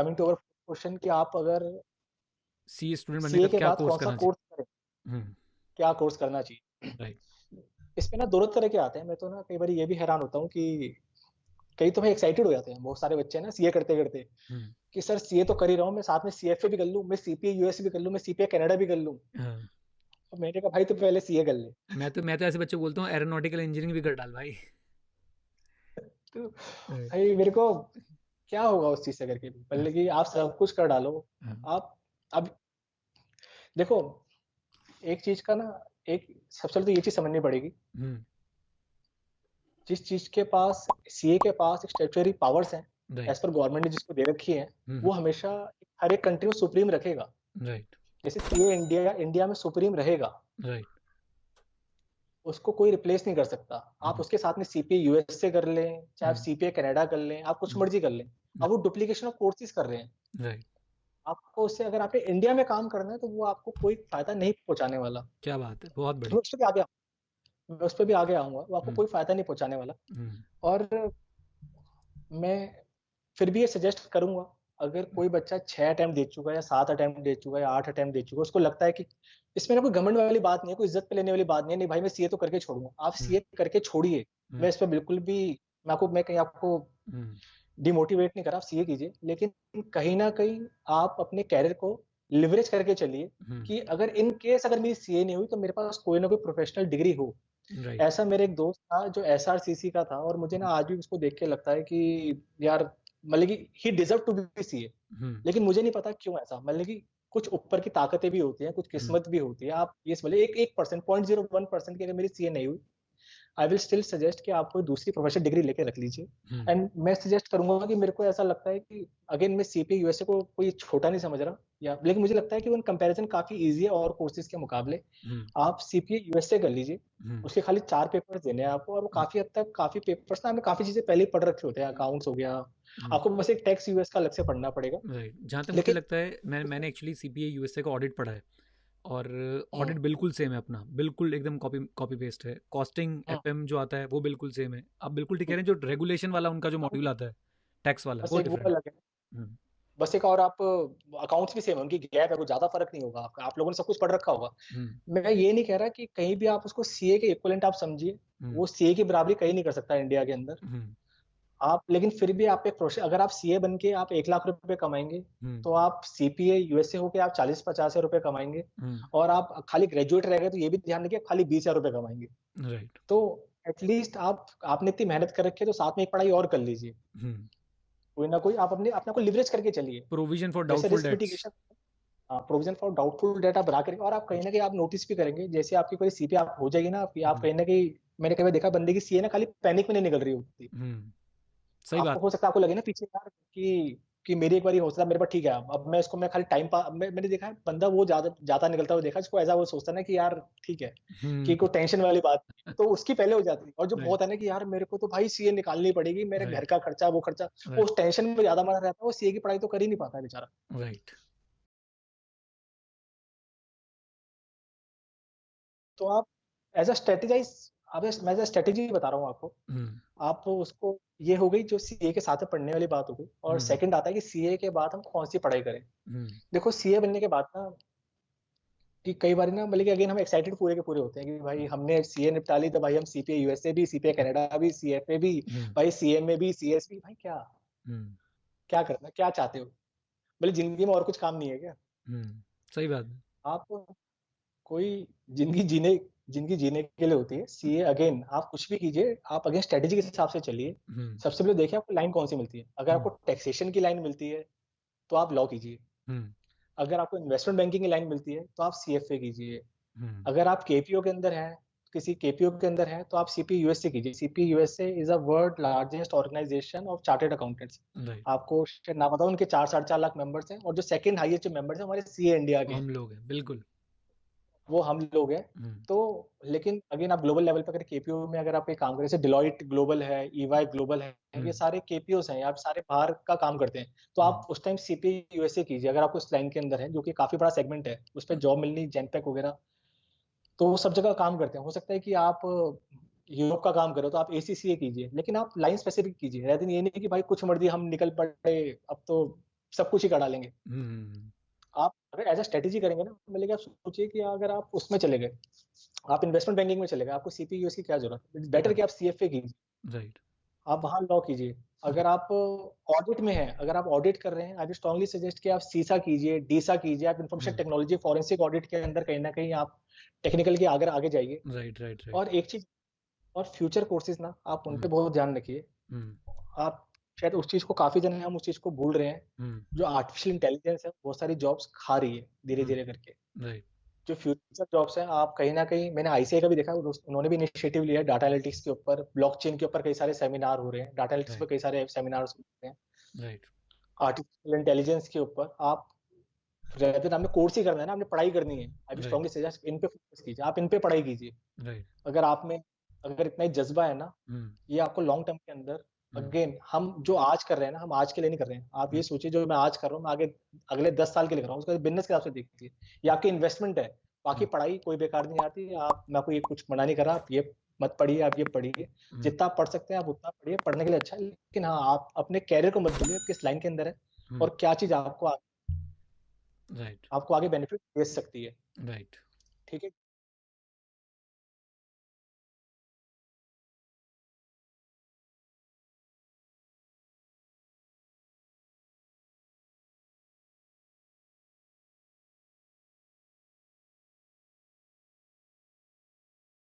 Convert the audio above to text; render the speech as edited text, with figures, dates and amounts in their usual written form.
Coming to our question कि आप अगर सी स्टूडेंट बनने के सीए बाद के क्या बाद कोर्स कौन सा करना कोर्स चाहिए? करें, हम्म। क्या कोर्स करना चाहिए? राइट। इसमें ना दोनों तरह के आते हैं। मैं तो ना कई बार ये भी हैरान होता हूँ कि कई तो भाई एक्साइटेड हो जाते हैं बहुत सारे बच्चे ना सीए करते करते, हम्म। कि सर सीए तो कर ही रहा हूँ, मैं साथ में सीएफए भी कर लूँ, मैं सीपीए यूएस भी कर लूँ, मैं सीपीए कनाडा भी कर लूँ। हाँ। तो मैंने कहा भाई तो पहले सीए कर ले। मैं तो ऐसे बच्चे को बोलता हूँ एरोनॉटिकल इंजीनियरिंग भी कर डाल भाई। तो हाँ। भाई मेरे को क्या होगा उस चीज से करके भी, मतलब कि आप सब कुछ कर डालो। हाँ। आप अब देखो, एक चीज का ना, एक सबसे पहले तो ये चीज समझनी पड़ेगी, हम्म। जिस चीज के पास सीए के पास एक स्टैट्यूटरी पावर्स हैं, राइट। एज पर गवर्नमेंट ने जिसको दे रखी है, वो हम्म। हमेशा हर एक कंट्री में सुप्रीम रखेगा। राइट। जैसे सीए इंडिया इंडिया में सुप्रीम रहेगा, राइट। उसको कोई रिप्लेस नहीं कर सकता। आप हम्म। उसके साथ में सीपीए यूएस से कर लें, चाहे आप हम्म। सीपीए कनाडा कर लें, आप कुछ हम्म। मर्जी कर लें, अब वो डुप्लीकेशन ऑफ कोर्सेज कर रहे हैं। राइट। आपको उससे अगर आपने इंडिया में काम करना है तो वो आपको कोई फायदा नहीं पहुंचाने वाला। क्या बात है, बहुत मैं बढ़िया। उस पर भी आगे मैं उस पर भी आगे आऊंगा, वो आपको हम्म। कोई फायदा नहीं पहुंचाने वाला। हम्म। और मैं फिर भी ये सजेस्ट करूंगा, अगर कोई बच्चा 6 अटेम्प्ट दे चुका है या 7 अटेम्प्ट दे चुका है या 8 अटेम्प्ट दे चुका है, उसको लगता है कि इसमें ना कोई घमंड वाली बात नहीं है, कोई इज्जत पे लेने वाली बात नहीं है, नहीं भाई मैं सीए तो करके छोड़ूंगा, आप हम्म। सीए करके छोड़िए। मैं हम्म। इस पर बिल्कुल भी, मैं कहीं आपको हम्म। डिमोटिवेट नहीं कर रहा, आप सीए कीजिए, लेकिन कहीं ना कहीं आप अपने कैरियर को लिवरेज करके चलिए, हम्म। कि अगर इन केस अगर मेरी सीए नहीं हुई तो मेरे पास कोई ना कोई प्रोफेशनल डिग्री हो। राइट। ऐसा मेरे एक दोस्त था जो एसआरसीसी का था, और मुझे ना आज भी उसको देख के लगता है कि यार, मतलब कि he deserve to be CA. Hmm. लेकिन मुझे नहीं पता क्यों ऐसा, मतलब कि कुछ ऊपर की ताकतें भी होती हैं, कुछ हम्म। किस्मत भी होती है। आप ये समझिए, एक एक परसेंट, 0.01% की अगर मेरी सीए नहीं हुई, आई विल स्टिल सजेस्ट कि आप कोई दूसरी प्रोफेशनल डिग्री लेके रख लीजिए। हम्म। एंड मैं सजेस्ट करूंगा कि मेरे को ऐसा लगता है कि अगेन मैं सीपी यूएसए को कोई छोटा नहीं समझ रहा, या लेकिन मुझे लगता है कि वो इन कंपैरिजन काफी इजी है और कोर्सेज के मुकाबले। हम्म। आप सीपीए यूएसए कर लीजिए, हम्म। उसके खाली 4 पेपर्स देने हैं आपको, और वो काफी हद तक, काफी पेपर्स ना हमें काफी चीजें पहले ही पढ़ रखे होते हैं, अकाउंट्स हो गया, हम्म। आपको बस एक टैक्स यूएस का अलग से पढ़ना पड़ेगा। राइट। जहाँ तक मुझे लेकिन लगता है, मैंने एक्चुअली सीपीए यूएसए का ऑडिट पढ़ा है। और हम्म, ऑडिट बिल्कुल सेम है अपना, बिल्कुल एकदम कॉपी कॉपी पेस्ट है। कॉस्टिंग हम्म, एफएम जो आता है वो बिल्कुल सेम है। आप बिल्कुल ठीक कह रहे हैं, जो रेगुलेशन वाला उनका जो हाँ, मॉड्यूल आता है, टैक्स वाला, बस वो एक वो डिफरेंट। अलग है। हम्म। बस एक और आप अकाउंट्स भी सेम है, उनकी गैप है, कुछ ज्यादा फर्क नहीं होगा, आप लोगों ने सब कुछ पढ़ रखा होगा। हम्म। मैं ये नहीं कह रहा कि कहीं भी आप उसको सीए के इक्विवेलेंट आप समझिए, हम्म। वो सीए की बराबरी कहीं नहीं कर सकता इंडिया के अंदर। हम्म। आप लेकिन फिर भी आप एक प्रोफेशन, अगर आप सीए बन के आप 1 लाख रुपए कमाएंगे, हम्म। तो आप सीपीए यूएसए होके आप 40-50 हजार रुपए कमाएंगे। हम्म। और आप खाली ग्रेजुएट रह गए तो ये भी ध्यान रखिए, आप खाली 20 हजार रुपए कमाएंगे। राइट। तो एटलीस्ट आपने इतनी मेहनत कर रखी है, तो साथ में एक पढ़ाई और कर लीजिए। हम्म। कोई ना कोई आप अपने अपने को लिवरेज करके चलिए। प्रोविजन फॉर जैसे doubtful risk debts. Mitigation, provision for doubtful data बना करेंगे, और आप कहीं ना कहीं आप नोटिस भी करेंगे, जैसे आपकी कोई सीपी आप हो जाएगी ना, आप हम्म। कहीं ना कहीं, मैंने कई बार देखा बंदे की सीए ना खाली पैनिक में नहीं निकल रही होती। हम्म। सही आपको बात हो है। सकता है आपको लगे ना पीछे यार कि मेरी एक बार हौसला मेरे पास ठीक है, अब मैं इसको मैं खाली टाइम पास, मैंने देखा है बंदा वो ज्यादा ज्यादा निकलता हुआ देखा, जिसको ऐसा वो सोचता है ना कि यार ठीक है, हम्म। कि कोई टेंशन वाली बात नहीं है, तो उसकी पहले हो जाती है। और जो राइट। बहुत है ना कि यार मेरे को तो भाई सीए निकालनी पड़ेगी, मेरे घर राइट। का खर्चा वो खर्चा, वो राइट। उस टेंशन में ज्यादा मरा रहता है, वो सीए की पढ़ाई तो कर ही नहीं पाता है बेचारा। राइट। तो आप एज अ स्ट्रेटेजाइज, अब मैं एज अ स्ट्रेटेजी बता रहा हूँ आपको। हम्म। आप उसको, ये हो गई जो सीए के साथ में पढ़ने वाली बात हो गई, और हम्म। सेकंड आता है कि सीए के बाद हम कौन सी पढ़ाई करें। हम्म। देखो सीए बनने के बाद ना, कि कई बार ना, मतलब कि अगेन हम एक्साइटेड पूरे के पूरे होते हैं कि भाई हमने सीए निपटा ली, तो भाई हम सीपीए यूएसए भी, सीपीए कनाडा भी, सीएफए भी, हम्म। भाई सीएमए भी, सीएस भी, भाई क्या हम्म। क्या करना, क्या चाहते हो? मतलब जिंदगी में और कुछ काम नहीं है क्या? सही बात है। आप कोई जिंदगी जीने जिंदगी जीने के लिए होती है। सीए अगेन आप कुछ भी कीजिए, आप अगेन स्ट्रेटेजी के हिसाब से चलिए। हम्म। सबसे पहले देखिए आपको लाइन कौन सी मिलती है, अगर आपको हम्म। टैक्सेशन की लाइन मिलती है तो आप लॉ कीजिए। हम्म। अगर आपको इन्वेस्टमेंट बैंकिंग की लाइन मिलती है तो आप सीएफए कीजिए। हम्म। अगर आप केपीओ के अंदर हैं, किसी केपीओ के अंदर है, तो आप सीपी यूएसए कीजिए। CP USA is a world largest organization of chartered accountants. Right. आपको शायद ना बताओ, उनके 4-4.5 लाख मेंबर्स हैं, और जो सेकंड हाईएस्ट मेंबर्स हैं हमारे सीए इंडिया वो के हैं, हम लोग हैं बिल्कुल। वो हम लोग हैं। हम्म। तो लेकिन अगेन आप ग्लोबल लेवल पर अगर केपीओ में अगर आप एक काम करें, जैसे डिलॉइट ग्लोबल है, ईवाई ग्लोबल है, ये हम्म। सारे केपीओस हैं, आप सारे बाहर का काम करते हैं। तो हम्म। आप उस टाइम सीपी यूएसए कीजिए, अगर आपको इस लाइन के अंदर है, जो कि काफी बड़ा सेगमेंट है, उस पर जॉब मिलनी, जेनपेक वगैरह, तो वो सब जगह काम करते हैं। हो सकता है कि आप यूरोप का काम करो तो आप एसीसीए कीजिए, लेकिन आप लाइन स्पेसिफिक कीजिए, रहते ये नहीं कि भाई कुछ मर्जी हम निकल पड़े, अब तो सब कुछ ही करा लेंगे। हम्म। आप अगर एज अ स्ट्रेटेजी करेंगे ना, मतलब आप सोचिए कि अगर आप उसमें चले गए, आप इन्वेस्टमेंट बैंकिंग में चले गए, आपको सीपीयू की क्या जरूरत है, बेटर कि आप सीएफए कीजिए, राइट। आप वहां लॉ कीजिए। अगर आप ऑडिट में हैं, अगर आप ऑडिट कर रहे हैं, आई स्ट्रांगली सजेस्ट कि आप सीसा कीजिए, डीसा कीजिए, आप इंफॉर्मेशन टेक्नोलॉजी फॉरेंसिक ऑडिट के अंदर कहीं ना कहीं आप टेक्निकल के आगे आगे जाइए। Right right right. और एक चीज, और फ्यूचर कोर्सेज ना आप उन पे बहुत ध्यान रखिए। आप शायद उस चीज को, काफी जन हम उस चीज को भूल रहे हैं, जो आर्टिफिशियल इंटेलिजेंस है बहुत सारी जॉब्स खा रही है धीरे धीरे करके। राइट। जो फ्यूचर जॉब्स हैं, आप कहीं ना कहीं, मैंने आईसीआई का भी देखा, उन्होंने भी इनिशिएटिव लिया है डाटा एनालिटिक्स के ऊपर, ब्लॉकचेन के ऊपर कई सारे सेमिनार हो रहे हैं, डाटा एनालिटिक्स पे राइट कई सारे सेमिनार हो रहे हैं, राइट आर्टिफिशियल इंटेलिजेंस के ऊपर। आप रेदर आपने कोर्स ही करना है ना, आपने पढ़ाई करनी है, आई राइट स्ट्रांगली सजेस्ट इन पे फोकस कीजिए, आप इन पे पढ़ाई कीजिए। राइट। अगर आप में, अगर इतना ही जज्बा है ना, ये आपको लॉन्ग टर्म के अंदर, अगेन हम जो आज कर रहे हैं ना, हम आज के लिए नहीं कर रहे हैं। आप ये सोचिए जो मैं आज कर रहा हूँ, मैं आगे अगले 10 साल के लिए कर रहा हूँ, उसका बिजनेस के हिसाब से देखिए, ये आपकी इन्वेस्टमेंट है। बाकी पढ़ाई कोई बेकार नहीं आती। आप, मैं आपको ये कुछ मना नहीं कर रहा, आप ये मत पढ़िए, आप ये पढ़िए, जितना आप पढ़ सकते हैं आप उतना पढ़िए, पढ़ने के लिए अच्छा है। लेकिन हाँ, आप अपने कैरियर को मत भूलिए, आप किस लाइन के अंदर है और क्या चीज आपको राइट आपको आगे बेनिफिट दे सकती है। राइट। ठीक है।